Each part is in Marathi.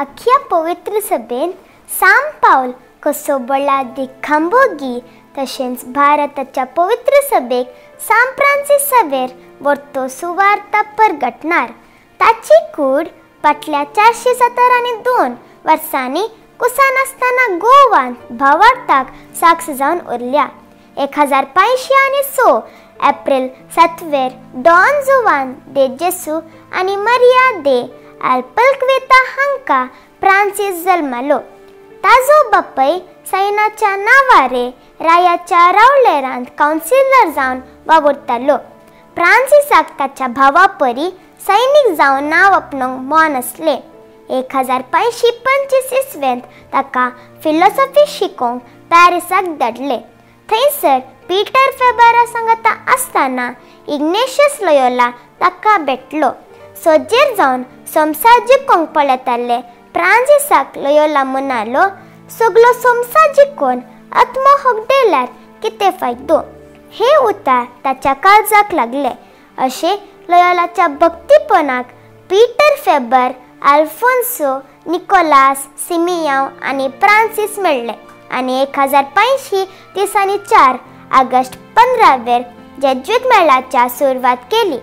अख्ख्या पवित्र सभेन सांत पावल कसो बळा दी खांबोगी तशेंच भारताच्या पवित्र सभेक सांत फ्रांसीस सवेर वर्तो सुवार्ता परगटणार. ताची कूड फाटल्या 472 वर्सांनी कुसान आसतना गोवांत भावार्थाक साक्ष जावन उरल्या. 1506 एप्रिल 7 डॉन जुआन दे जेसू आनी मारिया दे अल्पलक्वेता हांकां फ्रांसीस जल्मलो. ताजो बापूय सैनाच्या नावारे रायाच्या रावलेरांत कावन्सिलर जावन वावुरतालो. फ्रांसीसाक ताच्या भावा परी सैनीक जावन नांव आपणावंक मोन आसलें. 1525 इसवेंत ताका फिलॉसॉफी शिकोवंक पॅरिसाक धाडले. थंयसर पीटर फेबरा सांगता आसतना इग्नेशियस लोयोला ताका भेटलो. सोजेर जावन संवसार जिखूंक पळयताले फ्रांसीसाक लोयोला म्हणालो, सगलो संवसार जिखून आत्मो होगडेल्यार कितें फायदो. हे उतार ताच्या काळजाक लागले. अशें लोयोलाच्या भक्तीपणाक पीटर फेबर, आल्फोन्सो, निकोलास, सिमियांव आनी फ्रांसीस मेळ्ळे आनी 1534 ऑगस्ट 15 जेजुईत मेळाच्या सुरवात केली.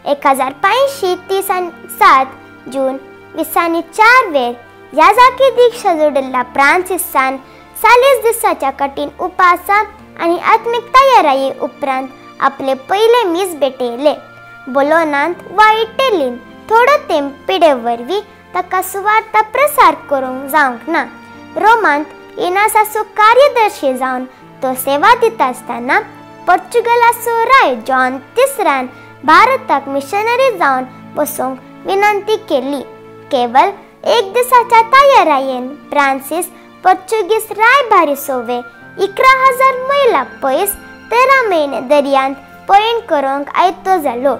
1537 जून 2004 ह्या जागी दीक्षा जोडिल्ल्या फ्रांसीसान 40 दिसाच्या कठीण उपासा आनी आत्मीक तयारी उपरांत आपले पयले मीस भेटयले. बोलोनांत वा इटलींत थोडो तेंप पिडे वरवीं ताका सुवार्ता प्रसार करूंक जावंक ना. रोमांत इनासाचो कार्यदर्शी जावन तो सेवा दिता आसतना पोर्तुगालाचो राय जॉन तिसऱ्यान भारताक मिशनरी जावन वचूंक विनंती केली. केवळ 1 दिसाच्या तयारेन फ्रांसीस पोर्तुगीज रायभारी सोवे 11,000 मैला पयस 13 म्हयने दर्यांत पयण करूंक आयतो जालो.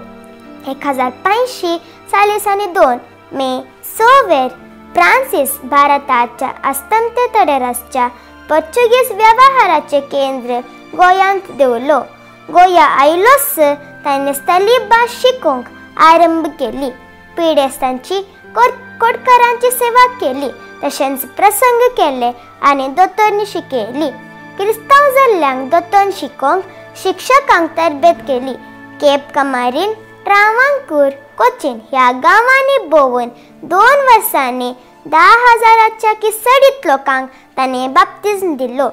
1542 मे 6 फ्रांसीस भारताच्या अस्तंते तडेरासच्या पोर्तुगीज वेव्हाराचे केंद्र गोंयांत देवलो. गोंया आयलोच ताणें स्थलीय भास शिकोवंक आरंभ केली. पिडेस्तांची कोडकारांची सेवा केली, तशेंच प्रसंग केले आनी दोतोरणी शिकयली. क्रिस्तांव जाल्ल्यांक दोतोर शिकोवंक शिक्षकांक तरबेत केली. केप कमारीन, ट्रावांकूर, कोचीन ह्या गांवांनी भोंवून 2 वर्सांनी 10,000च्या किसडीत लोकांक ताणें बाप्तिस्म दिलो.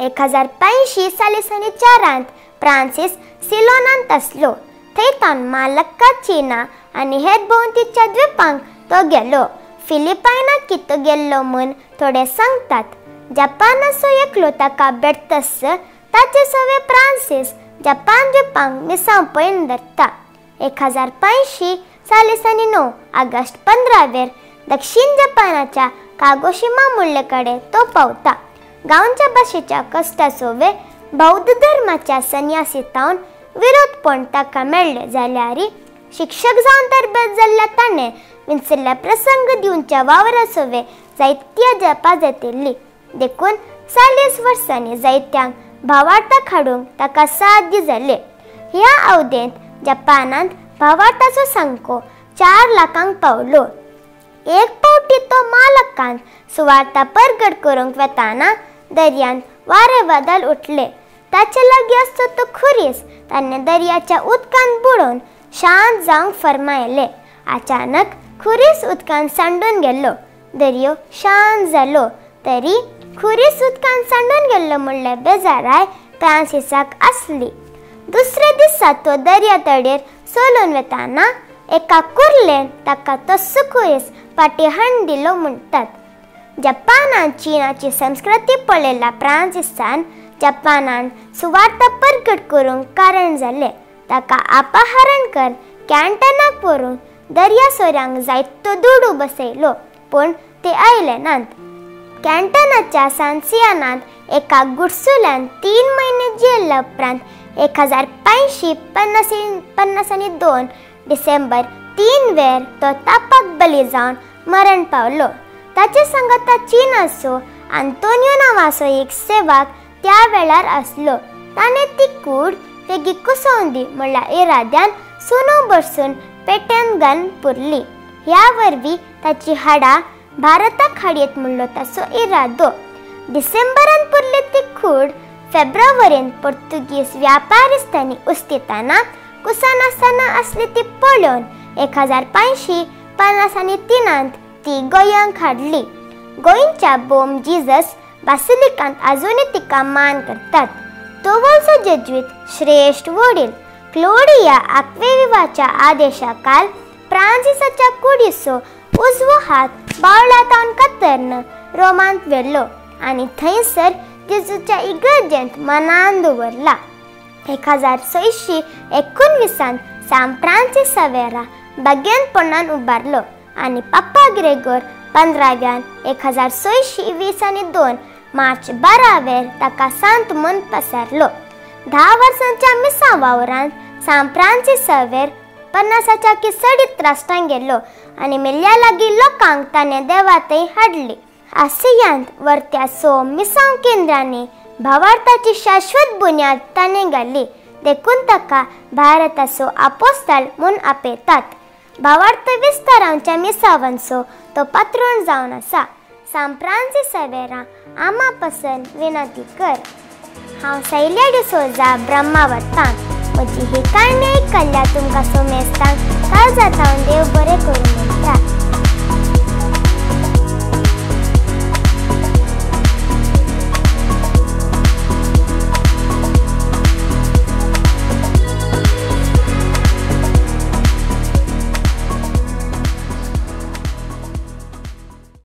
1544 फ्रांसीस सिलोनांत आसलो. थंयतावन मालक्का, चीना आनी हेर भोंवतीच्या द्वीपांक तो गेलो. फिलिपायनाक तो गेल्लो म्हूण थोडे सांगतात. जपानाचो एकलो ताका भेटतस ताचे सवे फ्रांसीस जपान द्वीपांक मिसांव पयण धरता. 1549 ऑगस्ट 15 दक्षिण जपानाच्या कागोशिमा मुळ्ळे कडेन तो पावता. गांवच्या भाशेच्या कश्टाचो वे बौद्ध धर्माच्या संन्यासितावन विरोधपण ताका मेळ्ळे जाल्यार शिक्षक जावन तरबेत जाल्ल्या ताणें विंचल्ल्या प्रसंग दिवच्या वावराचो वे जायत्या जपा जातली. देखून 40 वर्सांनी जायत्यांक भावार्थाक हाडूंक ताका साध्य जालें. ह्या अवधेंत जपानांत भावार्थाचो सांको 4 लाखांक पावलो. एक फावटी तो मालक्कांत सुवार्ता परगट करूंक वेताना दर्यांत वारे वादळ उठले. ताचे लागीं आसतो तो खुरीस ताणें दर्याच्या उदकांत बुडोवन शांत जावंक फर्मायलें. अचानक खुरीस उदकांत सांडून गेलो. दर्यो शांत जालो. तरी खुरीस उदकांत सांडून गेल्लो म्हणल्यार बेजाराय फ्रांसीसाक आसली. दुसरे दिसा तो दर्या तडेर चलून वेताना एका कुर्लेन ताका तस्सो खुरीस फाटीं हाण दिलो म्हणटात. जपानांत चीनाची संस्कृती पळयल्या फ्रांसीसान जपानांत सुवार्ता परगट करूंक कारण जालें. ताका अपहरणकर कॅन्टनाक व्हरून दर्या सोऱ्यांक जायतो दुडू बसयलो, पूण ते आयले नात. कॅन्टनाच्या सांसियानांत एका गुडसुल्यान 3 म्हयने जेल्ल्या उपरांत 1552 डिसेंबर 3 तो तापाक बली जावन मरण पावलो. ताचे सांगता चीनाचो आंतोनियो नांवाचो एक सेवक त्या वेळार आसलो. ताणें ती कूड वेगी कुसोवंदी म्हणल्यार इराद्यान सुनो बरसून पेट्यान घालून पुरली. ह्या वरवीं ताची हाडां भारताक हाडयेत म्हणलो ताचो इरादो. डिसेंबरान पुरली ती खूड फेब्रुवारीन पोर्तुगीज व्यापारिस्तांनी उस्तिताना कुसानासतना असली ती पळोवन 1553 ती गोंयांक हाडली. गोंयच्या बोम जिजस बासिलिकांत अजूनय तिका मान करतात. तोवलचो जेजुईत श्रेष्ठ वडील क्लोडिया आक्वेविवाच्या आदेशाकाल फ्रांसिसाच्या कुडीचो उजवो हात बावळातावन कातरन रोमांत व्हेल्लो आनी थंयसर जेजूच्या इगर्जेंत मनान दवरला. 1619 सान फ्रांसिसावेरा बेगिनपणान उबारलो आनी पापा ग्रेगोर 15व्यान 1622 मार्च 12 ताका सांत म्हूण पसारलो. 10 वर्सांच्या मिसा वावरांत सान फ्रांसिसावेर 50च्या किसडीत राष्ट्रांत गेलो आनी मेल्ल्या लागीं लोकांक ताणें देवातय हाडली. आसियांत वर्त्या 6 मिसांव केंद्रांनी भावार्थाची शाश्वत बुन्याद ताणें घाली. देखून ताका भारताचो आपोस्ताल म्हूण आपयतात. भावार्थ विस्तारांच्या मिसावांचो तो पात्रोण जावन आसा. सान फ्रांसिसावेरा आमा पसन विनंती कर. हांव सैल्या डिसोजा ब्रह्मावतान म्हजी ही काणी आयकल्ल्या तुमकां सोमेस्तांक काळजांतल्यान देव